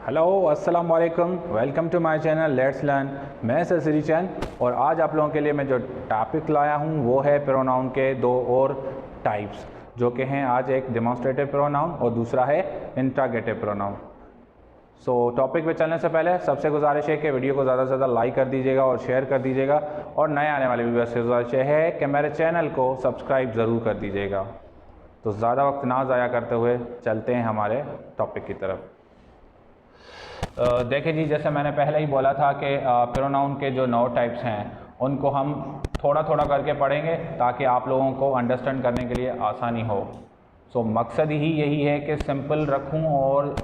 Hello अस्सलाम वालेकुम, welcome to my channel let's learn. मैं सरसरी चंद और आज आप लोगों के लिए मैं जो टॉपिक लाया हूँ वो है प्रोनाउन के दो और टाइप्स, जो कि हैं आज एक डेमोन्स्ट्रेटिव प्रोनाउन और दूसरा है इंट्रोगेटिव प्रोनाउन। सो टॉपिक पे चलने से पहले सबसे गुजारिश है कि वीडियो को ज़्यादा से ज़्यादा लाइक कर दीजिएगा और शेयर कर दीजिएगा, और नए आने वाले व्यूअर्स से गुजारिश है कि मेरे चैनल को सब्सक्राइब ज़रूर कर दीजिएगा। तो ज़्यादा वक्त ना ज़ाया करते हुए चलते हैं हमारे टॉपिक की तरफ। देखिए जी, जैसे मैंने पहले ही बोला था कि प्रोनाउन के जो 9 टाइप्स हैं उनको हम थोड़ा थोड़ा करके पढ़ेंगे ताकि आप लोगों को अंडरस्टैंड करने के लिए आसानी हो। सो मकसद ही यही है कि सिंपल रखूं और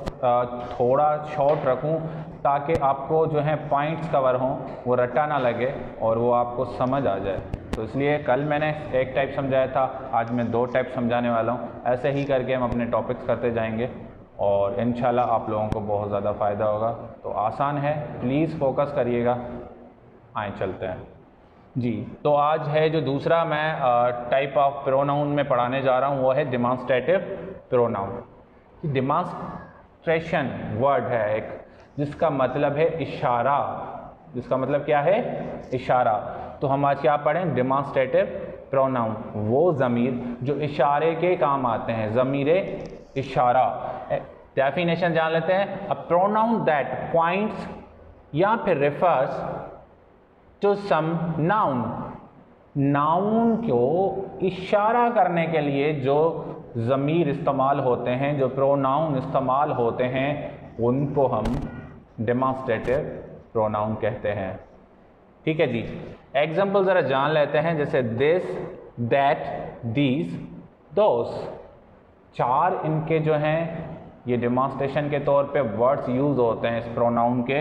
थोड़ा शॉर्ट रखूं ताकि आपको जो है पॉइंट्स कवर हों, वो रट्टा ना लगे और वो आपको समझ आ जाए। तो इसलिए कल मैंने एक टाइप समझाया था, आज मैं 2 टाइप समझाने वाला हूँ। ऐसे ही करके हम अपने टॉपिक्स करते जाएंगे और इंशाल्लाह आप लोगों को बहुत ज़्यादा फ़ायदा होगा। तो आसान है, प्लीज़ फोकस करिएगा। आए चलते हैं जी। तो आज है जो दूसरा मैं टाइप ऑफ प्रोनाउन में पढ़ाने जा रहा हूँ वो है डेमोन्स्ट्रेटिव प्रोनाउन। डेमोन्स्ट्रेशन वर्ड है एक, जिसका मतलब है इशारा। जिसका मतलब क्या है? इशारा। तो हम आज क्या पढ़ें? डेमोन्स्ट्रेटिव प्रोनाउन, वो ज़मीर जो इशारे के काम आते हैं, ज़मीरे इशारा। डेफिनेशन जान लेते हैं। अ प्रोनाउन दैट पॉइंट्स या फिर refers to some noun. Noun को इशारा करने के लिए जो ज़मीर इस्तेमाल होते हैं, जो प्रोनाउन इस्तेमाल होते हैं, उनको हम डेमोन्स्ट्रेटिव प्रोनाउन कहते हैं। ठीक है जी। एग्जाम्पल ज़रा जान लेते हैं, जैसे दिस, दैट, दीज, दोस। 4 इनके जो हैं ये डेमोन्स्ट्रेशन के तौर पे वर्ड्स यूज़ होते हैं इस प्रोनाउन के।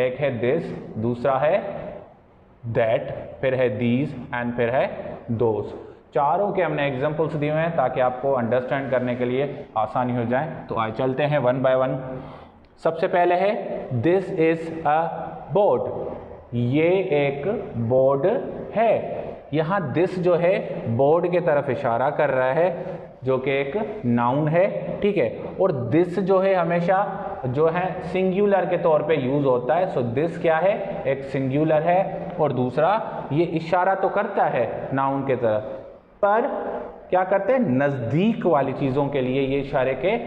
एक है दिस, दूसरा है दैट, फिर है दीज एंड फिर है दोस। चारों के हमने एग्जाम्पल्स दिए हुए हैं ताकि आपको अंडरस्टैंड करने के लिए आसानी हो जाए। तो आइए चलते हैं वन बाय वन। सबसे पहले है दिस इज़ अ बोर्ड। ये एक बोर्ड है। यहाँ दिस जो है बोर्ड के तरफ इशारा कर रहा है, जो कि एक नाउन है। ठीक है। और दिस जो है हमेशा जो है सिंगुलर के तौर पे यूज़ होता है। सो दिस क्या है? एक सिंगुलर है। और दूसरा, ये इशारा तो करता है नाउन के तरफ, पर क्या करते हैं? नज़दीक वाली चीज़ों के लिए ये इशारे के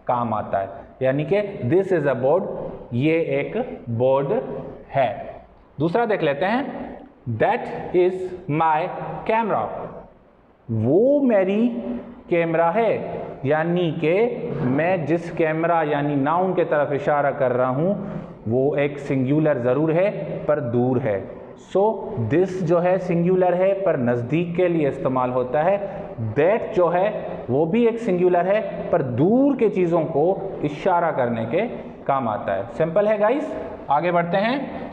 काम आता है। यानी कि दिस इज़ अ बोर्ड, ये एक बोर्ड है। दूसरा देख लेते हैं, दैट इज़ माई कैमरा। वो मेरी कैमरा है। यानी कि मैं जिस कैमरा यानी नाउन के तरफ इशारा कर रहा हूँ वो एक सिंगुलर ज़रूर है पर दूर है। सो दिस जो है सिंगुलर है पर नज़दीक के लिए इस्तेमाल होता है। दैट जो है वो भी एक सिंगुलर है पर दूर के चीज़ों को इशारा करने के काम आता है। सिंपल है गाइस। आगे बढ़ते हैं।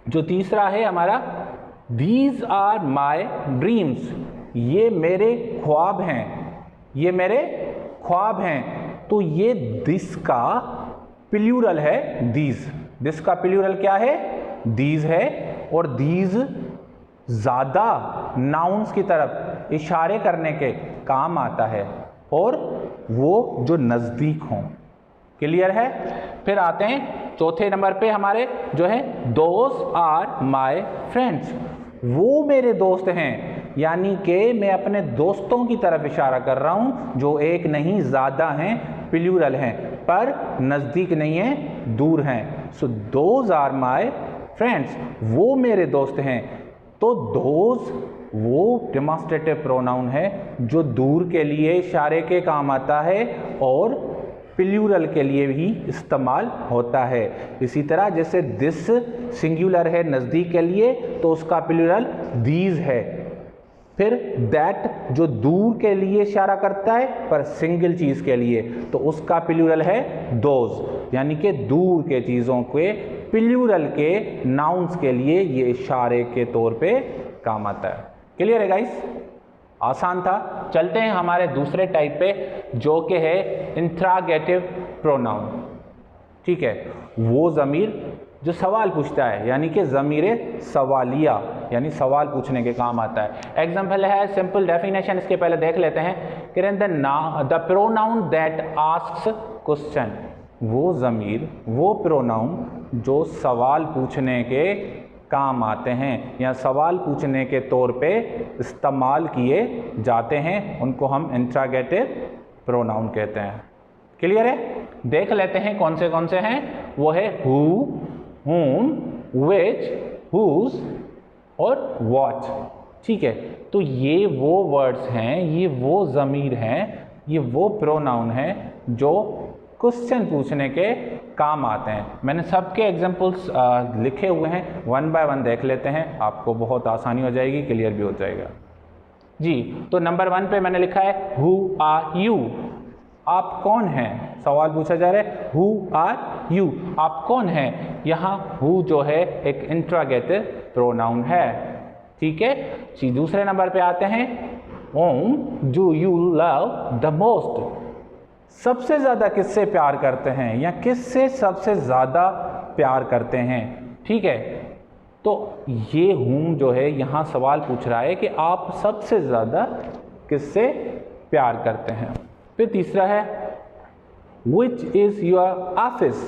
जो तीसरा है हमारा, दीज आर माई ड्रीम्स। ये मेरे ख्वाब हैं। ये मेरे ख्वाब हैं। तो ये दिस का प्लूरल है, दीज। दिस का प्लूरल क्या है? दीज है। और दीज ज़्यादा नाउन्स की तरफ इशारे करने के काम आता है, और वो जो नज़दीक हों। क्लियर है? फिर आते हैं चौथे नंबर पे हमारे, जो है दोस्त आर माई फ्रेंड्स। वो मेरे दोस्त हैं। यानी कि मैं अपने दोस्तों की तरफ इशारा कर रहा हूं, जो एक नहीं ज़्यादा हैं, प्लूरल हैं, पर नज़दीक नहीं हैं, दूर हैं। So those are my friends, वो मेरे दोस्त हैं। तो दोज वो डेमोन्स्ट्रेटिव प्रोनाउन है जो दूर के लिए इशारे के काम आता है और प्लूरल के लिए भी इस्तेमाल होता है। इसी तरह जैसे दिस सिंगुलर है नज़दीक के लिए, तो उसका प्लूरल दीज है। फिर दैट जो दूर के लिए इशारा करता है पर सिंगल चीज़ के लिए, तो उसका प्लूरल है दोज। यानी कि दूर के चीज़ों के प्लूरल के नाउन्स के लिए ये इशारे के तौर पे काम आता है। क्लियर है गाइस? आसान था। चलते हैं हमारे दूसरे टाइप पे, जो कि है इंट्रोगेटिव प्रोनाउन। ठीक है। वो ज़मीर जो सवाल पूछता है, यानी कि ज़मीरे सवालिया, यानी सवाल पूछने के काम आता है। एग्जाम्पल है, सिंपल डेफिनेशन इसके पहले देख लेते हैं कि the pronoun that asks question. वो ज़मीर, वो प्रोनाउन जो सवाल पूछने के काम आते हैं या सवाल पूछने के तौर पे इस्तेमाल किए जाते हैं, उनको हम इंट्रोगेटिव प्रोनाउन कहते हैं। क्लियर है? देख लेते हैं कौन से हैं। वो है हु, whom, which, whose और what। ठीक है, तो ये वो वर्ड्स हैं, ये वो ज़मीर हैं, ये वो प्रोनाउन हैं जो क्वेश्चन पूछने के काम आते हैं। मैंने सबके एग्जांपल्स लिखे हुए हैं, वन बाय वन देख लेते हैं, आपको बहुत आसानी हो जाएगी, क्लियर भी हो जाएगा जी। तो नंबर 1 पे मैंने लिखा है हु आर यू, आप कौन हैं, सवाल पूछा जा रहा है हु आर यू, आप कौन हैं। यहाँ हु जो है एक इंट्रोगेटिव प्रोनाउन है। ठीक है जी। दूसरे नंबर पे आते हैं whom do you love the most, सबसे ज़्यादा किससे प्यार करते हैं या किससे सबसे ज़्यादा प्यार करते हैं। ठीक है, तो ये whom जो है यहाँ सवाल पूछ रहा है कि आप सबसे ज़्यादा किससे प्यार करते हैं। फिर तीसरा है which is your office,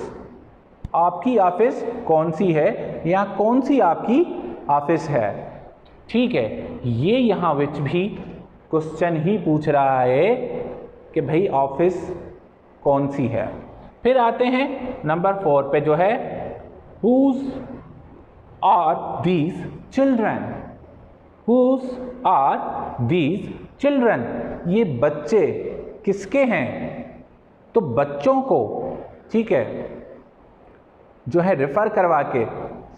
आपकी ऑफिस कौन सी है या कौन सी आपकी ऑफिस है। ठीक है, ये यहाँ which भी क्वेश्चन ही पूछ रहा है कि भाई ऑफिस कौन सी है। फिर आते हैं नंबर 4 पे जो है whose are these children, whose are these children, ये बच्चे किसके हैं। तो बच्चों को ठीक है जो है रेफर करवा के,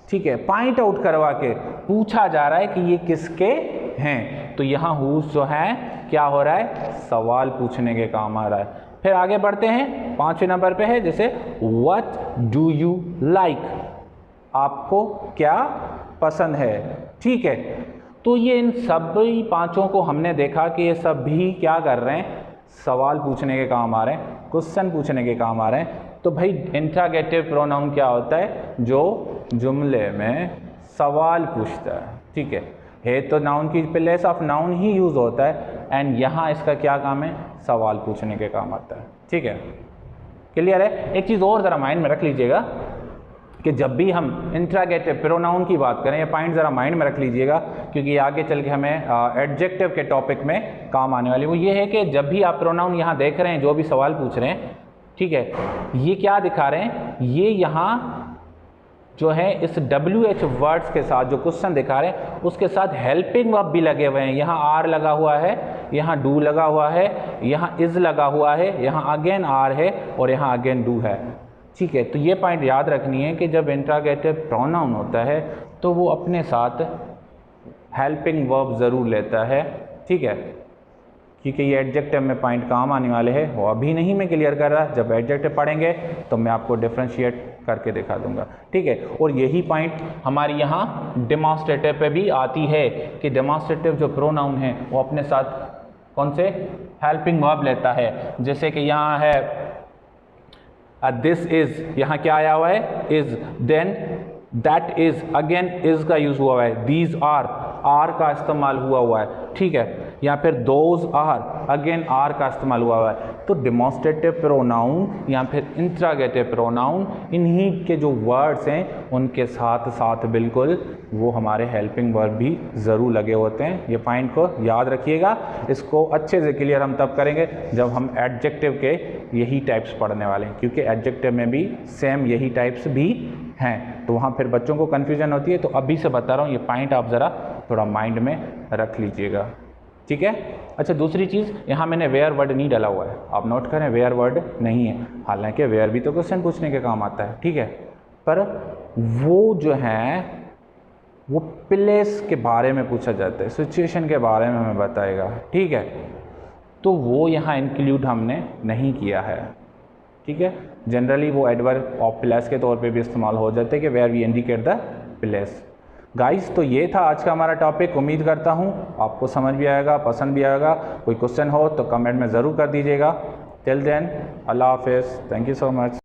ठीक है पॉइंट आउट करवा के पूछा जा रहा है कि ये किसके हैं। तो यहाँ whose जो है क्या हो रहा है, सवाल पूछने के काम आ रहा है। फिर आगे बढ़ते हैं, 5वें नंबर पे है जैसे what do you like, आपको क्या पसंद है। ठीक है, तो ये इन सभी पांचों को हमने देखा कि ये सब भी क्या कर रहे हैं, सवाल पूछने के काम आ रहे हैं, क्वेश्चन पूछने के काम आ रहे हैं। तो भाई इंट्रोगेटिव प्रोनाउन क्या होता है, जो जुमले में सवाल पूछता है। ठीक है तो नाउन की place of noun he use होता है, एंड यहाँ इसका क्या काम है, सवाल पूछने के काम आता है। ठीक है, क्लियर है। एक चीज़ और ज़रा माइंड में रख लीजिएगा कि जब भी हम इंट्रोगेटिव प्रोनाउन की बात करें, ये पॉइंट ज़रा माइंड में रख लीजिएगा क्योंकि आगे चल के हमें एडजेक्टिव के टॉपिक में काम आने वाली। वो ये है कि जब भी आप प्रोनाउन यहाँ देख रहे हैं, जो भी सवाल पूछ रहे हैं, ठीक है, ये क्या दिखा रहे हैं, ये यहाँ जो है इस WH वर्ड्स के साथ जो क्वेश्चन दिखा रहे हैं उसके साथ हेल्पिंग वर्ब भी लगे हुए हैं। यहाँ आर लगा हुआ है, यहाँ डू लगा हुआ है, यहाँ इज लगा हुआ है, यहाँ अगेन आर है और यहाँ अगेन डू है। ठीक है, तो ये पॉइंट याद रखनी है कि जब इंट्रोगेटिव प्रोनाउन होता है तो वो अपने साथ हेल्पिंग वर्ब ज़रूर लेता है। ठीक है, क्योंकि ये एडजेक्टिव में पॉइंट काम आने वाले हैं, वो अभी नहीं मैं क्लियर कर रहा, जब एडजेक्टिव पढ़ेंगे तो मैं आपको डिफ्रेंशिएट करके दिखा दूंगा। ठीक है, और यही पॉइंट हमारी यहाँ डेमोन्स्ट्रेटिव पे भी आती है कि डेमोन्स्ट्रेटिव जो प्रोनाउन है वो अपने साथ कौन से हेल्पिंग वर्ब लेता है। जैसे कि यहाँ है दिस इज, यहाँ क्या आया हुआ है, is, then that is, again is का यूज हुआ है, दीज आर का इस्तेमाल हुआ है। ठीक है, या फिर दोज आर, अगेन आर का इस्तेमाल हुआ है। तो डेमोन्स्ट्रेटिव प्रोनाउन या फिर इंट्रोगेटिव प्रोनाउन, इन्हीं के जो वर्ड्स हैं उनके साथ साथ बिल्कुल वो हमारे हेल्पिंग वर्ब भी ज़रूर लगे होते हैं। ये पॉइंट को याद रखिएगा। इसको अच्छे से क्लियर हम तब करेंगे जब हम एडजेक्टिव के यही टाइप्स पढ़ने वाले हैं, क्योंकि एडजेक्टिव में भी सेम यही टाइप्स भी हैं, तो वहाँ फिर बच्चों को कन्फ्यूजन होती है। तो अभी से बता रहा हूँ, ये पॉइंट आप ज़रा थोड़ा माइंड में रख लीजिएगा। ठीक है, अच्छा दूसरी चीज़, यहाँ मैंने वेयर वर्ड नहीं डाला हुआ है, आप नोट करें वेयर वर्ड नहीं है, हालांकि वेयर भी तो क्वेश्चन पूछने के काम आता है। ठीक है, पर वो जो है वो प्लेस के बारे में पूछा जाता है, सिचुएशन के बारे में हमें बताएगा। ठीक है, तो वो यहाँ इंक्लूड हमने नहीं किया है। ठीक है, जनरली वो एडवर्ब ऑफ प्लेस के तौर पे भी इस्तेमाल हो जाते हैं कि where we indicate the place. Guys, तो ये था आज का हमारा टॉपिक। उम्मीद करता हूँ आपको समझ भी आएगा, पसंद भी आएगा। कोई क्वेश्चन हो तो कमेंट में ज़रूर कर दीजिएगा। टिल देन, अल्लाह हाफिज़, थैंक यू सो मच।